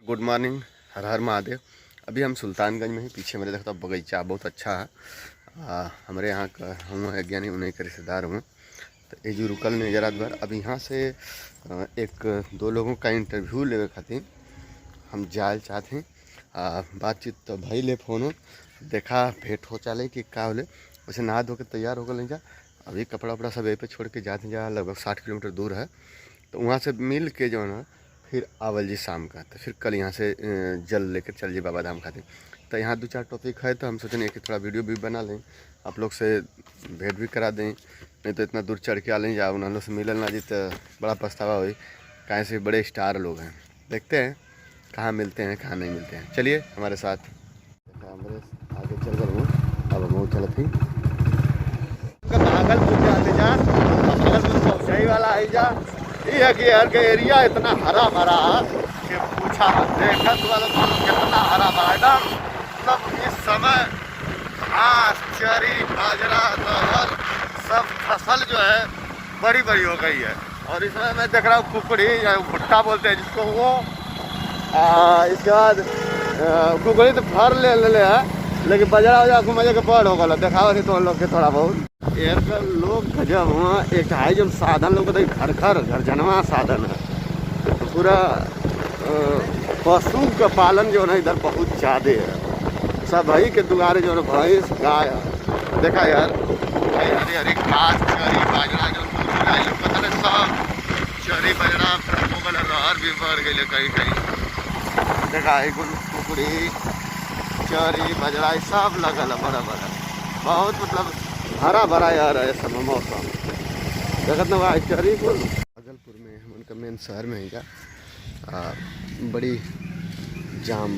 Good morning, हर हर महादेव। अभी हम सुल्तानगंज में ही, पीछे मेरे देखता बगीचा बहुत अच्छा है। हमारे यहाँ का हम ज्ञानी उन्हीं का रिश्तेदार हूँ, तो ये जो रुकल में जरा बार अब यहाँ से एक दो लोगों का इंटरव्यू लेवे खातिर हम जाए चाहते हैं। बातचीत तो भाई ले फोन हो देखा भेंट हो चले कि का होले, वैसे नहा धो के तैयार हो गए जा। अभी कपड़ा वपड़ा सब यहीं पे छोड़ के जाते जा, लगभग 60 किलोमीटर दूर है। तो वहाँ से मिल के जो है ना फिर आवल जी शाम का, तो फिर कल यहाँ से जल लेकर चल जी बाबा धाम खातिर। तो यहाँ 2-4 टॉपिक है, तो हम सोचें कि थोड़ा वीडियो भी बना लें, आप लोग से भेंट भी करा दें। नहीं तो इतना दूर चढ़ के आ लें जा, उन लोग से मिलल ना जी तो बड़ा पछतावा हुई। कहाँ से बड़े स्टार लोग हैं, देखते हैं कहाँ मिलते हैं कहाँ नहीं मिलते हैं। चलिए हमारे साथ, हमारे आगे चल कर हूँ। अब हम चलते हैं भागलपुर जाते जा, भागलपुर पहुँचाई वाला है जा। ये है कि यार के एरिया इतना हरा भरा कि पूछा देखत वाला कितना हरा भरा है ना। मतलब इस समय घास, चरी, बाजरा, अरहर सब फसल जो है बड़ी बड़ी हो गई है। और इसमें मैं देख रहा हूँ कुकड़ी या भुट्टा बोलते हैं जिसको, वो इसके बाद कुकड़ी तो फर ले है, लेकिन बजरा वजरा को मजे के बड़ हो गल देखा तो लोग के थोड़ा बहुत एक लोग गजब हुआ। एक है जो साधन लोग घर घर जनवा साधन है, तो पूरा पशु का पालन जो है इधर बहुत ज़्यादा है। सब भाई के दुआरे जो है भैंस गाय देखा यार, हरी हरी घास, चरी, बाजरा जो पता नहीं सब चरी बाजरा रहर भी बढ़ गए कहीं कहीं देखा है। कुकड़ी चरी बाजरा सब लगल है बड़ा बड़ा, बहुत मतलब हरा भरा यार है सब मौसम देखत ना। चरी को भागलपुर में हम उनका मेन शहर में ही बड़ी जाम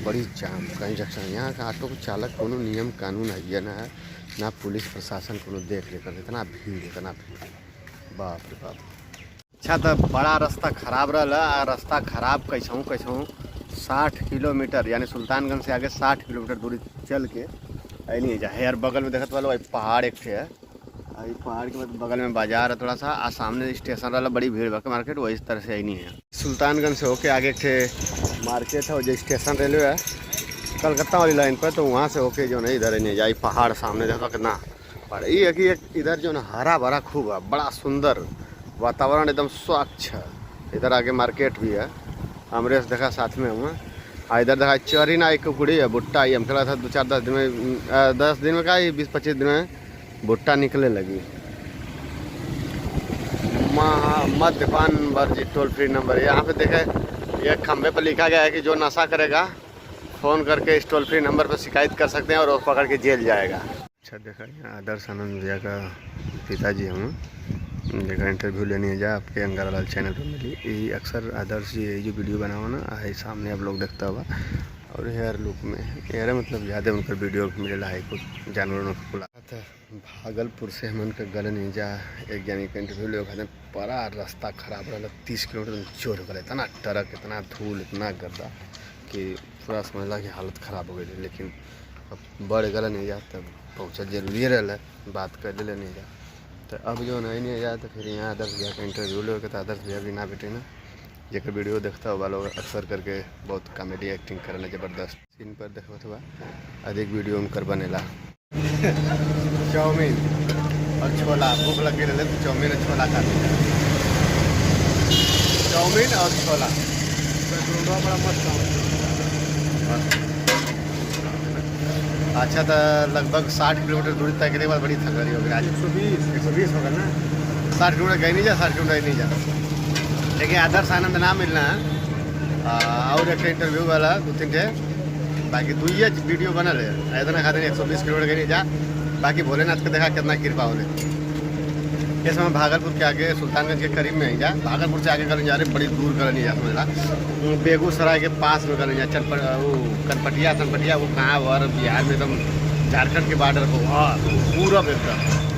कहीं जंक्शन। यहाँ का ऑटो चालक कोनो नियम कानून है ना, ना पुलिस प्रशासन को देख रेख कर, इतना भीड़ बाप रे बाप। अच्छा तो बड़ा रास्ता खराब रहा, रास्ता खराब कैसहूँ 60 किलोमीटर यानी सुल्तानगंज से आगे 60 किलोमीटर दूरी चल के नहीं जा है यार। बगल में देखत वाला पहाड़ एक है, पहाड़ के बगल में बाजार है थोड़ा सा, आ सामने स्टेशन वाला बड़ी भीड़ भाड़ मार्केट वही तरह से ही नहीं है। सुल्तानगंज से होके आगे एक मार्केट है, जो स्टेशन रेलवे है कलकत्ता वाली लाइन पर, तो वहाँ से होके जो है इधर नहीं जाए। पहाड़ सामने देखो कितना पहाड़। ये है कि इधर जो है हरा भरा खूब है, बड़ा सुंदर वातावरण एकदम स्वच्छ है। इधर आगे मार्केट भी है, अमरेश देखा साथ में हुआ। इधर देखा चरी ना एक कुकड़ी है भुट्टा, ये हम खेला था 2-4-10 दिन में, 10 दिन में का 20-25 दिन में भुट्टा निकले लगी। मद्यपान वर्जित टोल फ्री नंबर यहाँ पे देखे, ये खंभे पर लिखा गया है कि जो नशा करेगा फ़ोन करके इस टोल फ्री नंबर पर शिकायत कर सकते हैं और वो पकड़ के जेल जाएगा। अच्छा देखा यहाँ आदर्श आनंद भैया का पिताजी हूँ, देखा इंटरव्यू लेने जा आपके अंगारालाल चैनल पर मिली। यही अक्सर आदर्श जी जो वीडियो बनाओ ना है सामने आप लोग देखता हुआ। और हेयर लुक में हेयर मतलब ज़्यादा उनका वीडियो मिलेला है, कुछ जानवरों को बुला था। भागलपुर से हम उनका गल नहीं जा, एक यानी का इंटरव्यू ले खाते बड़ा रास्ता खराब रहा, 30 किलोमीटर चोर हो गया। इतना ट्रक, इतना धूल, इतना गर्दा कि पूरा समझला कि हालत ख़राब हो गई। लेकिन अब बढ़ गल नहीं जा, तब पहुँचल जरूरी रहा, बात कर ले नहीं जा। तो अब जो नहीं जा तो फिर यहाँ आदर्श भैया का इंटरव्यू ले, तो आदर्श भैया भी ना बेटे ना जेकर वीडियो देखता हुआ लोग अक्सर करके बहुत कॉमेडी एक्टिंग करना ज़बरदस्त सीन पर देखत हुआ अधिक वीडियो उनकर बनेला। चाउमीन और छोला, भूख लगी रहे तो चाउमीन और छोला खाते हैं। चाउमीन और छोला तो बड़ा मस्त। अच्छा तो लगभग 60 किलोमीटर दूरी तय करने के बाद बड़ी थकानी हो गई। आज 120 होगा ना, 60 किलोमीटर गई नहीं जा, 60 किलोमीटर नहीं जा। लेकिन आदर्श आनंद ना मिलना है और एक इंटरव्यू वाला 2-3 थे, बाकी 2 ही वीडियो बनल है। इतना खाते 120 किलोमीटर गई नहीं जा, बाकी भोलेनाथ के देखा कितना कृपा होने। इस समय भागलपुर के आगे सुल्तानगंज के करीब में ही जा, भागलपुर से आगे कर जा रहे, बड़ी दूर कर नहीं जा समझला। बेगूसराय के पास में कर जा, कनपटिया वो कहाँ और बिहार में एकदम झारखंड के बॉर्डर को पूरा एकदम